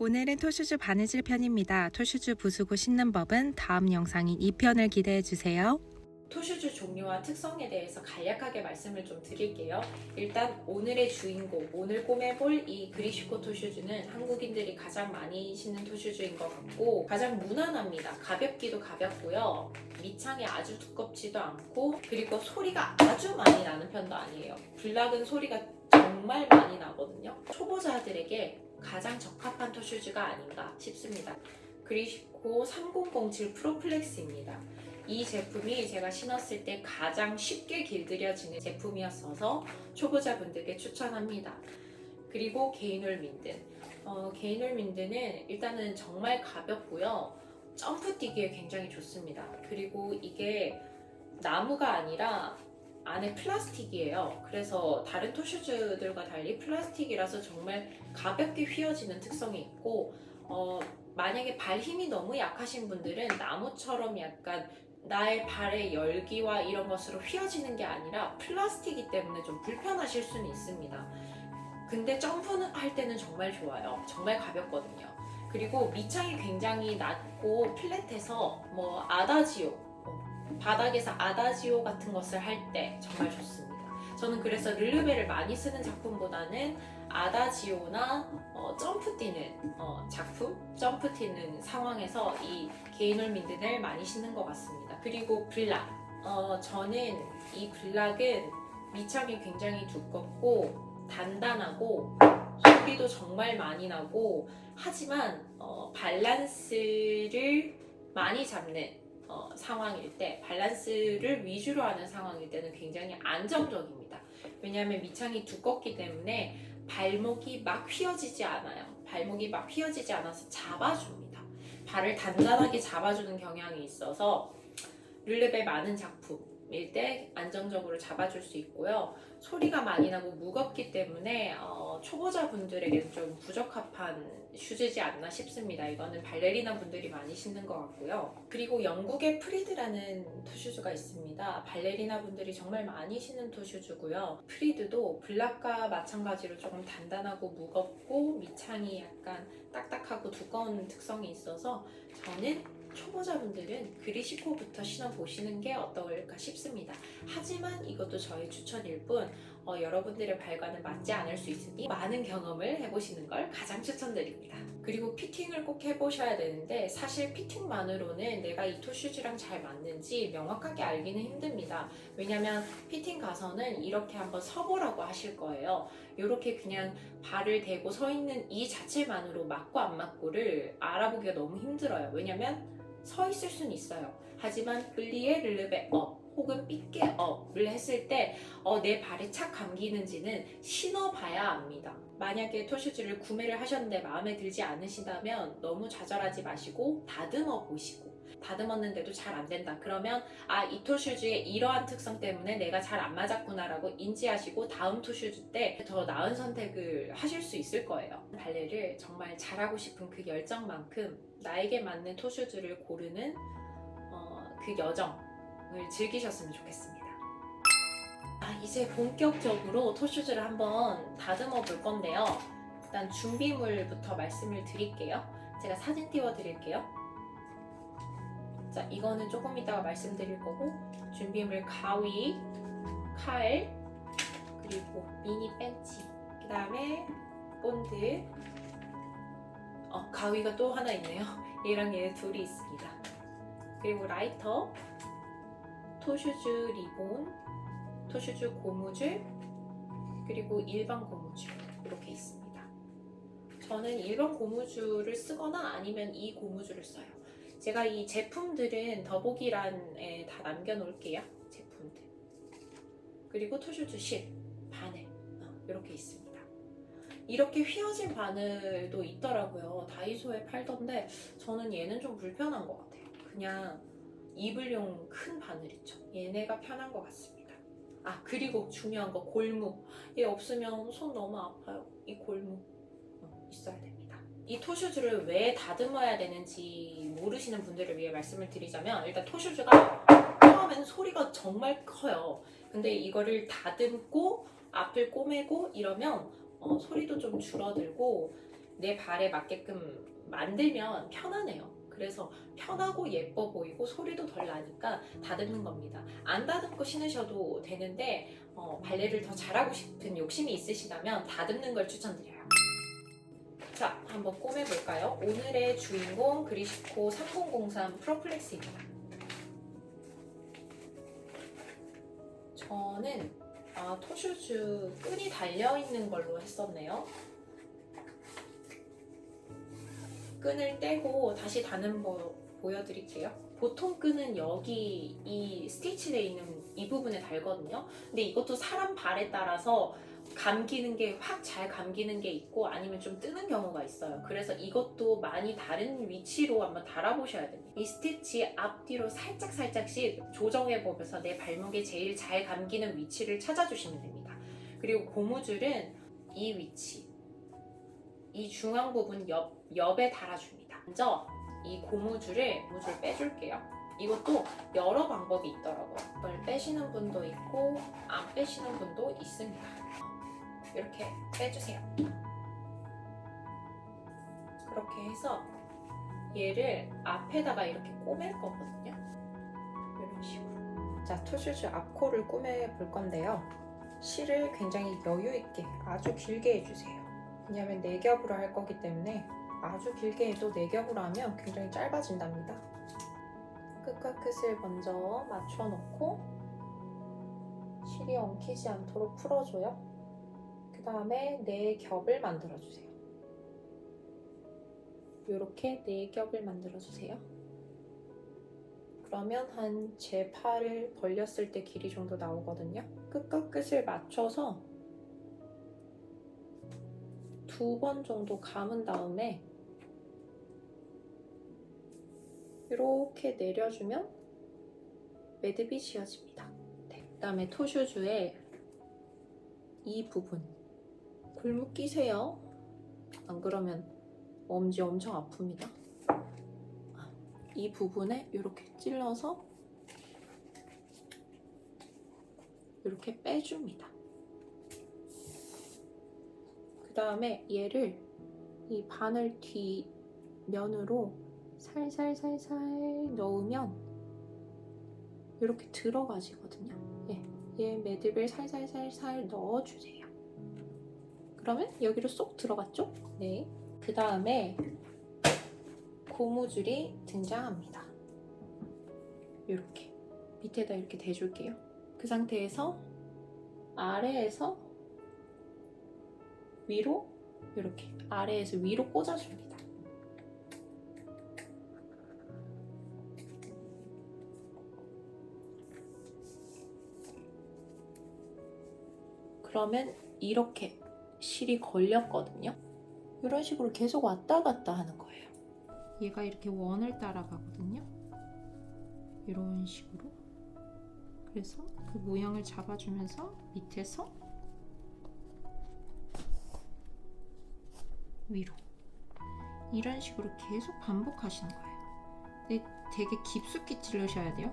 오늘은 토슈즈 바느질 편입니다. 토슈즈 부수고 신는 법은 다음 영상인 2편을 기대해주세요. 토슈즈 종류와 특성에 대해서 간략하게 말씀을 좀 드릴게요. 일단 오늘의 주인공, 오늘 꼬매볼 이 그리시코 토슈즈는 한국인들이 가장 많이 신는 토슈즈인 것 같고 가장 무난합니다. 가볍기도 가볍고요. 밑창이 아주 두껍지도 않고 그리고 소리가 아주 많이 나는 편도 아니에요. 블락은 소리가 정말 많이 나거든요. 초보자들에게 가장 적합한 토슈즈가 아닌가 싶습니다. 그리시코 3007 프로플렉스입니다. 이 제품이 제가 신었을 때 가장 쉽게 길들여지는 제품이었어서 초보자분들께 추천합니다. 그리고 게이놀 민든. 게이놀 민든은 일단은 정말 가볍고요. 점프 뛰기에 굉장히 좋습니다. 그리고 이게 나무가 아니라 안에 플라스틱이에요. 그래서 다른 토슈즈들과 달리 플라스틱이라서 정말 가볍게 휘어지는 특성이 있고 만약에 발 힘이 너무 약하신 분들은 나무처럼 약간 나의 발의 열기와 이런 것으로 휘어지는 게 아니라 플라스틱이기 때문에 좀 불편하실 수는 있습니다. 근데 점프는 할 때는 정말 좋아요. 정말 가볍거든요. 그리고 밑창이 굉장히 낮고 플랫해서 뭐 아다지오, 바닥에서 아다지오 같은 것을 할 때 정말 좋습니다. 저는 그래서 르르베를 많이 쓰는 작품보다는 아다지오나 점프 뛰는 작품, 점프 뛰는 상황에서 이 게이놀 민든을 많이 신는 것 같습니다. 그리고 블락, 저는 이 블락은 밑창이 굉장히 두껍고 단단하고 소리도 정말 많이 나고 하지만 밸런스를 많이 잡는 상황일 때, 밸런스를 위주로 하는 상황일 때는 굉장히 안정적입니다. 왜냐하면 밑창이 두껍기 때문에 발목이 막 휘어지지 않아요. 발목이 막 휘어지지 않아서 잡아줍니다. 발을 단단하게 잡아주는 경향이 있어서 르르베 많은 작품일 때 안정적으로 잡아줄 수 있고요. 소리가 많이 나고 무겁기 때문에 초보자분들에게는 좀 부적합한 슈즈지 않나 싶습니다. 이거는 발레리나 분들이 많이 신는 것 같고요. 그리고 영국의 프리드라는 토슈즈가 있습니다. 발레리나 분들이 정말 많이 신는 토슈즈고요. 프리드도 블락과 마찬가지로 조금 단단하고 무겁고 밑창이 약간 딱딱하고 두꺼운 특성이 있어서 저는 초보자분들은 그리시코부터 신어보시는 게 어떨까 싶습니다. 하지만 이것도 저의 추천일 뿐 여러분들의 발과는 맞지 않을 수 있으니 많은 경험을 해보시는 걸 가장 추천드립니다. 그리고 피팅을 꼭 해보셔야 되는데 사실 피팅만으로는 내가 이 토슈즈랑 잘 맞는지 명확하게 알기는 힘듭니다. 왜냐면 피팅 가서는 이렇게 한번 서보라고 하실 거예요. 이렇게 그냥 발을 대고 서 있는 이 자체만으로 맞고 안 맞고를 알아보기가 너무 힘들어요. 왜냐면 서 있을 수는 있어요. 하지만 플리에 르르베 업 혹은 삐게 업을 했을 때 내 발이 착 감기는지는 신어봐야 압니다. 만약에 토슈즈를 구매를 하셨는데 마음에 들지 않으신다면 너무 좌절하지 마시고 다듬어 보시고, 다듬었는데도 잘 안 된다 그러면 이 토슈즈의 이러한 특성 때문에 내가 잘 안 맞았구나 라고 인지하시고 다음 토슈즈 때 더 나은 선택을 하실 수 있을 거예요. 발레를 정말 잘하고 싶은 그 열정만큼 나에게 맞는 토슈즈를 고르는 그 여정을 즐기셨으면 좋겠습니다. 이제 본격적으로 토슈즈를 한번 다듬어 볼 건데요. 일단 준비물부터 말씀을 드릴게요. 제가 사진 띄워 드릴게요. 자, 이거는 조금 이따가 말씀드릴 거고, 준비물 가위, 칼, 그리고 미니 벤치, 그 다음에 본드, 가위가 또 하나 있네요. 얘랑 얘 둘이 있습니다. 그리고 라이터, 토슈즈 리본, 토슈즈 고무줄, 그리고 일반 고무줄 이렇게 있습니다. 저는 일반 고무줄을 쓰거나 아니면 이 고무줄을 써요. 제가 이 제품들은 더보기란에 다 남겨놓을게요. 제품들. 그리고 토슈즈 실, 바늘 이렇게 있습니다. 이렇게 휘어진 바늘도 있더라고요. 다이소에 팔던데 저는 얘는 좀 불편한 것 같아요. 그냥 입을용 큰 바늘 있죠. 얘네가 편한 것 같습니다. 그리고 중요한 거 골무. 얘 없으면 손 너무 아파요. 이 골무 있어야 됩니다. 이 토슈즈를 왜 다듬어야 되는지 모르시는 분들을 위해 말씀을 드리자면, 일단 토슈즈가 처음에는 소리가 정말 커요. 근데 이거를 다듬고 앞을 꼬매고 이러면 소리도 좀 줄어들고 내 발에 맞게끔 만들면 편하네요. 그래서 편하고 예뻐 보이고 소리도 덜 나니까 다듬는 겁니다. 안 다듬고 신으셔도 되는데 발레를 더 잘하고 싶은 욕심이 있으시다면 다듬는 걸 추천드려요. 자, 한번 꼬매볼까요? 오늘의 주인공 그리시코 3003 프로플렉스입니다. 저는 토슈즈 끈이 달려있는 걸로 했었네요. 끈을 떼고 다시 다는 거 보여드릴게요. 보통 끈은 여기 이 스티치되어 있는 이 부분에 달거든요. 근데 이것도 사람 발에 따라서 감기는 게 확 잘 감기는 게 있고 아니면 좀 뜨는 경우가 있어요. 그래서 이것도 많이 다른 위치로 한번 달아보셔야 됩니다. 이 스티치 앞뒤로 살짝씩 조정해 보면서 내 발목에 제일 잘 감기는 위치를 찾아주시면 됩니다. 그리고 고무줄은 이 위치, 이 중앙 부분 옆에 달아줍니다. 먼저 이 고무줄 빼줄게요. 이것도 여러 방법이 있더라고요. 이걸 빼시는 분도 있고 안 빼시는 분도 있습니다. 이렇게 빼주세요. 그렇게 해서 얘를 앞에다가 이렇게 꼬맬 거거든요. 이런 식으로. 자, 토슈즈 앞코를 꼬매 볼 건데요. 실을 굉장히 여유 있게 아주 길게 해주세요. 왜냐하면 4겹으로 할 거기 때문에 아주 길게 해도 4겹으로 하면 굉장히 짧아진답니다. 끝과 끝을 먼저 맞춰 놓고 실이 엉키지 않도록 풀어줘요. 그 다음에 4겹을 만들어 주세요. 이렇게 4겹을 만들어 주세요. 그러면 한 제 팔을 벌렸을 때 길이 정도 나오거든요. 끝과 끝을 맞춰서 2번 정도 감은 다음에 이렇게 내려주면 매듭이 지어집니다. 네. 그 다음에 토슈즈의 이 부분 골무 끼세요. 안 그러면 엄지 엄청 아픕니다. 이 부분에 이렇게 찔러서 이렇게 빼줍니다. 그 다음에 얘를 이 바늘 뒷면으로 살살살살 넣으면 이렇게 들어가지거든요. 얘 매듭을 살살살살 넣어주세요. 그러면 여기로 쏙 들어갔죠? 네. 그 다음에 고무줄이 등장합니다. 이렇게 밑에다 이렇게 대줄게요. 그 상태에서 아래에서 위로 이렇게 아래에서 위로 꽂아줍니다. 그러면 이렇게 실이 걸렸거든요. 이런 식으로 계속 왔다 갔다 하는 거예요. 얘가 이렇게 원을 따라가거든요. 이런 식으로. 그래서 그 모양을 잡아주면서 밑에서 위로 이런 식으로 계속 반복하시는 거예요. 근데 되게 깊숙이 찔러셔야 돼요.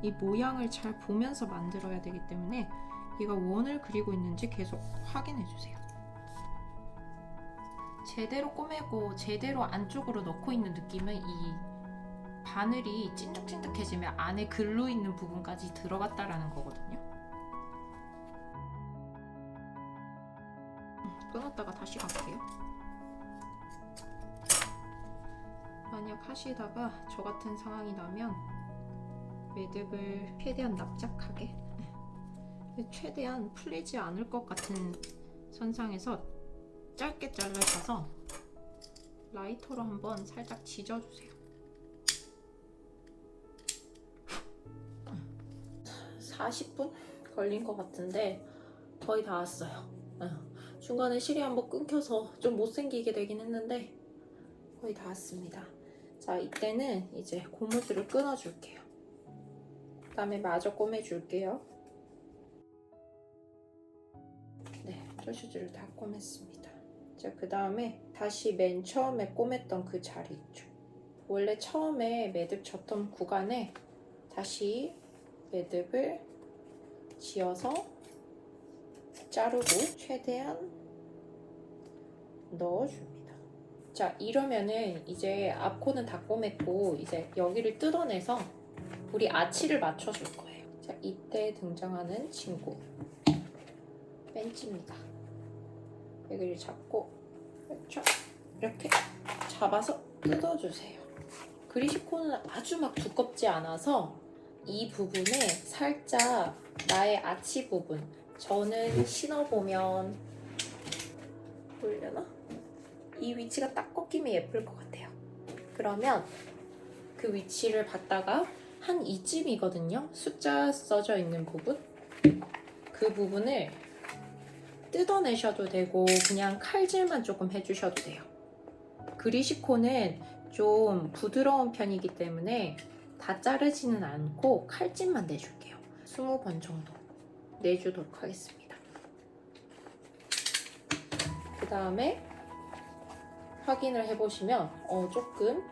이 모양을 잘 보면서 만들어야 되기 때문에 얘가 원을 그리고 있는지 계속 확인해 주세요. 제대로 꼬매고 제대로 안쪽으로 넣고 있는 느낌은 이 바늘이 찐득찐득해지면 안에 글로 있는 부분까지 들어갔다라는 거거든요. 끊었다가 다시 갈게요. 만약 하시다가 저 같은 상황이 나면 매듭을 최대한 납작하게 최대한 풀리지 않을 것 같은 선상에서 짧게 잘라서 라이터로 한번 살짝 지져주세요. 40분 걸린 것 같은데 거의 다 왔어요. 중간에 실이 한번 끊겨서 좀 못생기게 되긴 했는데 거의 다 왔습니다. 자, 이때는 이제 고무줄을 끊어줄게요. 그 다음에 마저 꼬매줄게요. 네, 토슈즈를 다 꼬맸습니다. 자, 그 다음에 다시 맨 처음에 꼬맸던 그 자리 있죠. 원래 처음에 매듭 졌던 구간에 다시 매듭을 지어서 자르고 최대한 넣어줍니다. 자, 이러면은 이제 앞코는 다 꼬맸고 이제 여기를 뜯어내서 우리 아치를 맞춰줄 거예요. 자, 이때 등장하는 친구 벤치입니다. 여기를 잡고 그렇죠? 이렇게 잡아서 뜯어주세요. 그리시코는 아주 막 두껍지 않아서 이 부분에 살짝 나의 아치 부분, 저는 신어보면 보이려나? 이 위치가 딱 꺾이면 예쁠 것 같아요. 그러면 그 위치를 봤다가 한 이쯤이거든요. 숫자 써져 있는 부분, 그 부분을 뜯어내셔도 되고 그냥 칼질만 조금 해주셔도 돼요. 그리시코는 좀 부드러운 편이기 때문에 다 자르지는 않고 칼집만 내줄게요. 20번 정도 내주도록 하겠습니다. 그 다음에 확인을 해보시면 조금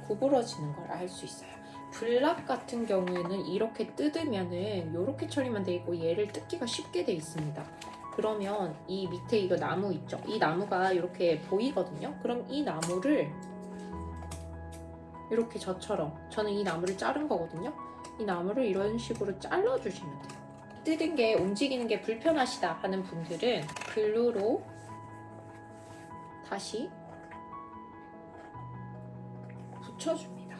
구부러지는 걸 알 수 있어요. 블락 같은 경우에는 이렇게 뜯으면은 이렇게 처리만 돼 있고 얘를 뜯기가 쉽게 돼 있습니다. 그러면 이 밑에 이거 나무 있죠? 이 나무가 이렇게 보이거든요? 그럼 이 나무를 이렇게 저처럼, 저는 이 나무를 자른 거거든요? 이 나무를 이런 식으로 잘라주시면 돼요. 뜯은 게 움직이는 게 불편하시다 하는 분들은 글루로 다시 붙여줍니다.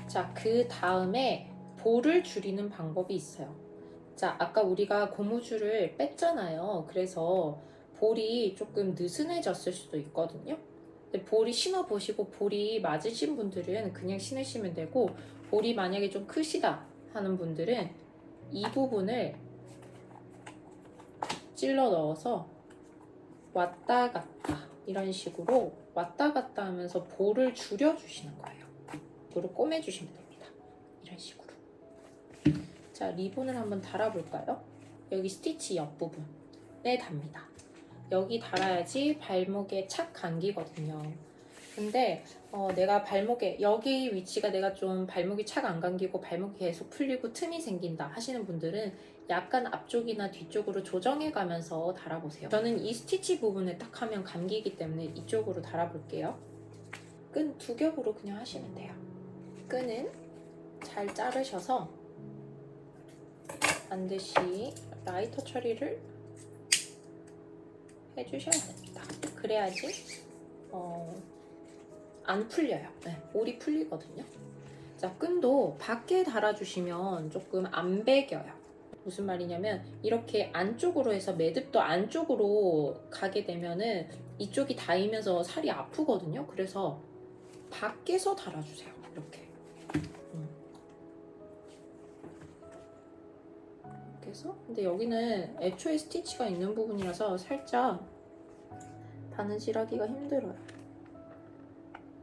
자, 그 다음에 볼을 줄이는 방법이 있어요. 자, 아까 우리가 고무줄을 뺐잖아요. 그래서 볼이 조금 느슨해졌을 수도 있거든요. 근데 볼이 신어보시고 볼이 맞으신 분들은 그냥 신으시면 되고, 볼이 만약에 좀 크시다 하는 분들은 이 부분을 찔러 넣어서 왔다 갔다 이런 식으로 왔다 갔다 하면서 볼을 줄여주시는 거예요. 이거를 꼬매주시면 됩니다. 이런 식으로. 자, 리본을 한번 달아볼까요? 여기 스티치 옆부분에 답니다. 여기 달아야지 발목에 착 감기거든요. 근데 내가 발목에 여기 위치가 내가 좀 발목이 착 안 감기고 발목이 계속 풀리고 틈이 생긴다 하시는 분들은 약간 앞쪽이나 뒤쪽으로 조정해 가면서 달아보세요. 저는 이 스티치 부분에 딱 하면 감기기 때문에 이쪽으로 달아볼게요. 끈 두 겹으로 그냥 하시면 돼요. 끈은 잘 자르셔서 반드시 라이터 처리를 해주셔야 됩니다. 그래야지 안 풀려요. 네, 올이 풀리거든요. 자, 끈도 밖에 달아주시면 조금 안 배겨요. 무슨 말이냐면 이렇게 안쪽으로 해서 매듭도 안쪽으로 가게 되면은 이쪽이 닿으면서 살이 아프거든요. 그래서 밖에서 달아주세요. 이렇게. 이렇게 해서. 근데 여기는 애초에 스티치가 있는 부분이라서 살짝 바느질하기가 힘들어요.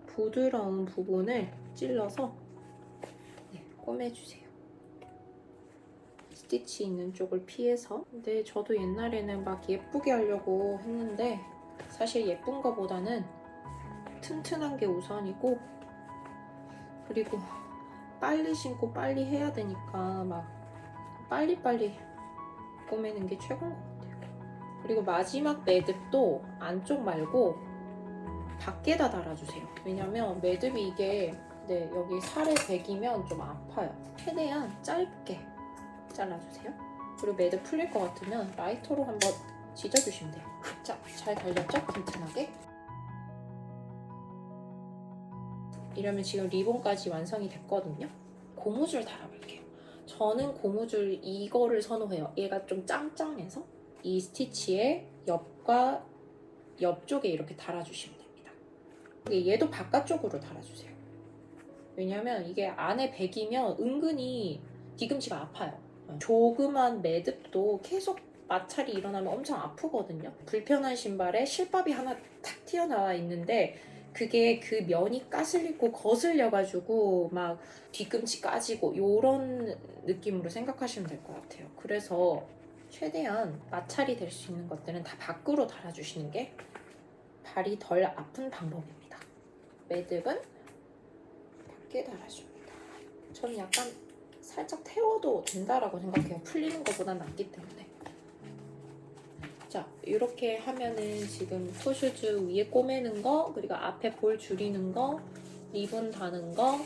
부드러운 부분을 찔러서 꼬매주세요. 스티치 있는 쪽을 피해서. 근데 저도 옛날에는 막 예쁘게 하려고 했는데 사실 예쁜 거보다는 튼튼한 게 우선이고, 그리고 빨리 신고 빨리 해야 되니까 막 빨리빨리 꼬매는 게 최고인 것 같아요. 그리고 마지막 매듭도 안쪽 말고 밖에다 달아주세요. 왜냐면 매듭이 이게 여기 살에 베기면 좀 아파요. 최대한 짧게 잘라주세요. 그리고 매듭 풀릴 것 같으면 라이터로 한번 지져주시면 돼요. 자, 잘 갈렸죠? 튼튼하게. 이러면 지금 리본까지 완성이 됐거든요. 고무줄 달아볼게요. 저는 고무줄 이거를 선호해요. 얘가 좀 짱짱해서 이 스티치의 옆과 옆쪽에 이렇게 달아주시면 됩니다. 얘도 바깥쪽으로 달아주세요. 왜냐면 이게 안에 베기면 은근히 뒤꿈치가 아파요. 조그만 매듭도 계속 마찰이 일어나면 엄청 아프거든요. 불편한 신발에 실밥이 하나 탁 튀어나와 있는데 그게 그 면이 까슬리고 거슬려가지고 막 뒤꿈치 까지고 요런 느낌으로 생각하시면 될 것 같아요. 그래서 최대한 마찰이 될 수 있는 것들은 다 밖으로 달아주시는 게 발이 덜 아픈 방법입니다. 매듭은 밖에 달아줍니다. 저는 약간 살짝 태워도 된다라고 생각해요. 풀리는 것보다 낫기 때문에. 자, 이렇게 하면은 지금 토슈즈 위에 꼬매는 거, 그리고 앞에 볼 줄이는 거, 리본 다는 거,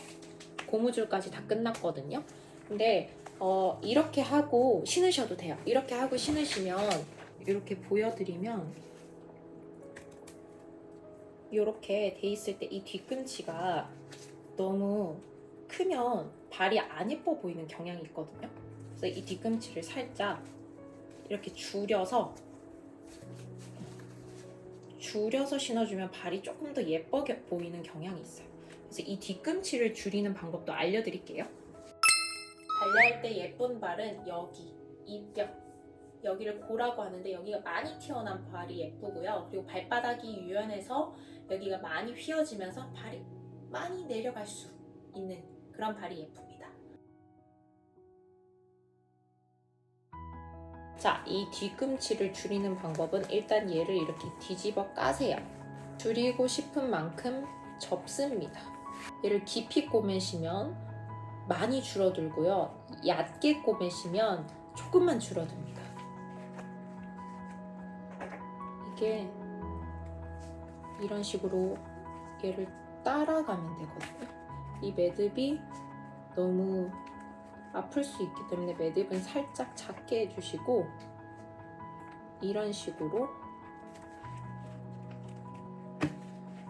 고무줄까지 다 끝났거든요. 근데 이렇게 하고 신으셔도 돼요. 이렇게 하고 신으시면 이렇게 보여드리면 이렇게 돼 있을 때 이 뒤꿈치가 너무 크면 발이 안 예뻐 보이는 경향이 있거든요. 그래서 이 뒤꿈치를 살짝 이렇게 줄여서 신어주면 발이 조금 더 예쁘게 보이는 경향이 있어요. 그래서 이 뒤꿈치를 줄이는 방법도 알려드릴게요. 발레할 때 예쁜 발은 여기, 이뼈, 여기를 고라고 하는데 여기가 많이 튀어나온 발이 예쁘고요. 그리고 발바닥이 유연해서 여기가 많이 휘어지면서 발이 많이 내려갈 수 있는 그런 발이 예쁩니다. 자, 이 뒤꿈치를 줄이는 방법은 일단 얘를 이렇게 뒤집어 까세요. 줄이고 싶은 만큼 접습니다. 얘를 깊이 꼬매시면 많이 줄어들고요. 얕게 꼬매시면 조금만 줄어듭니다. 이게 이런 식으로 얘를 따라가면 되거든요. 이 매듭이 너무 아플 수 있기 때문에 매듭은 살짝 작게 해주시고 이런 식으로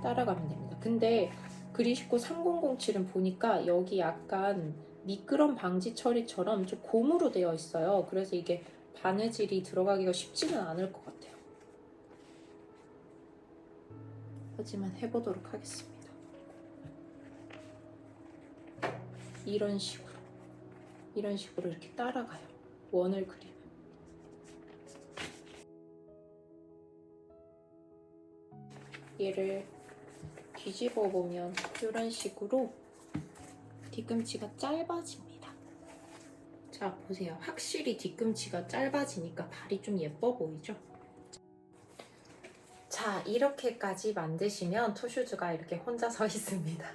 따라가면 됩니다. 근데 그리시코 3007은 보니까 여기 약간 미끄럼 방지 처리처럼 좀 고무로 되어 있어요. 그래서 이게 바느질이 들어가기가 쉽지는 않을 것 같아요. 하지만 해보도록 하겠습니다. 이런 식으로 이렇게 따라가요. 원을 그리면. 얘를 뒤집어 보면 이런 식으로 뒤꿈치가 짧아집니다. 자, 보세요. 확실히 뒤꿈치가 짧아지니까 발이 좀 예뻐 보이죠? 자, 이렇게까지 만드시면 토슈즈가 이렇게 혼자 서 있습니다.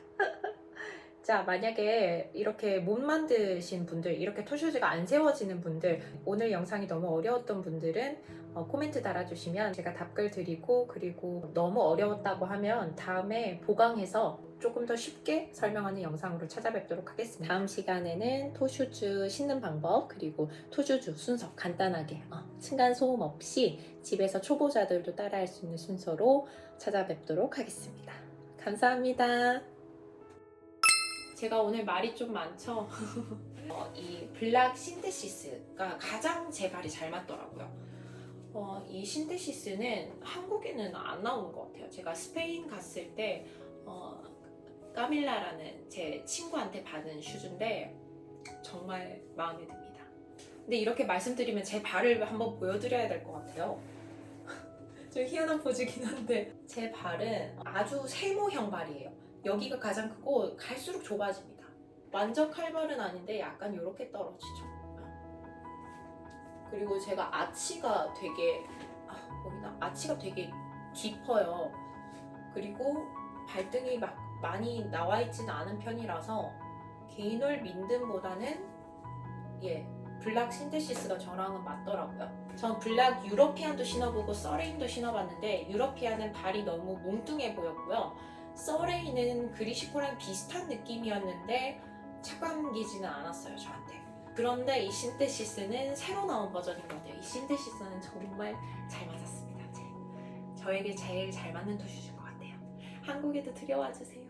자, 만약에 이렇게 못 만드신 분들, 이렇게 토슈즈가 안 세워지는 분들, 오늘 영상이 너무 어려웠던 분들은 코멘트 달아주시면 제가 답글 드리고, 그리고 너무 어려웠다고 하면 다음에 보강해서 조금 더 쉽게 설명하는 영상으로 찾아뵙도록 하겠습니다. 다음 시간에는 토슈즈 신는 방법, 그리고 토슈즈 순서 간단하게 층간소음 없이 집에서 초보자들도 따라할 수 있는 순서로 찾아뵙도록 하겠습니다. 감사합니다. 제가 오늘 말이 좀 많죠? 이 블락 신테시스가 가장 제 발이 잘 맞더라고요. 이 신테시스는 한국에는 안 나오는 것 같아요. 제가 스페인 갔을 때 까밀라라는 제 친구한테 받은 슈즈인데 정말 마음에 듭니다. 근데 이렇게 말씀드리면 제 발을 한번 보여드려야 될 것 같아요. 좀 희한한 포즈긴 한데 제 발은 아주 세모형 발이에요. 여기가 가장 크고 갈수록 좁아집니다. 완전 칼발은 아닌데 약간 이렇게 떨어지죠. 그리고 제가 아치가 되게 보이나? 아치가 되게 깊어요. 그리고 발등이 막 많이 나와 있지는 않은 편이라서 게이놀 민듬보다는 블락 신테시스가 저랑은 맞더라고요. 전 블락 유러피안도 신어보고 서레인도 신어봤는데 유러피안은 발이 너무 뭉뚱해 보였고요. 서레인은 그리시코랑 비슷한 느낌이었는데 착감기지는 않았어요, 저한테. 그런데 이 신테시스는 새로 나온 버전인 것 같아요. 이 신테시스는 정말 잘 맞았습니다. 저에게 제일 잘 맞는 토슈즈인 것 같아요. 한국에도 들여와 주세요.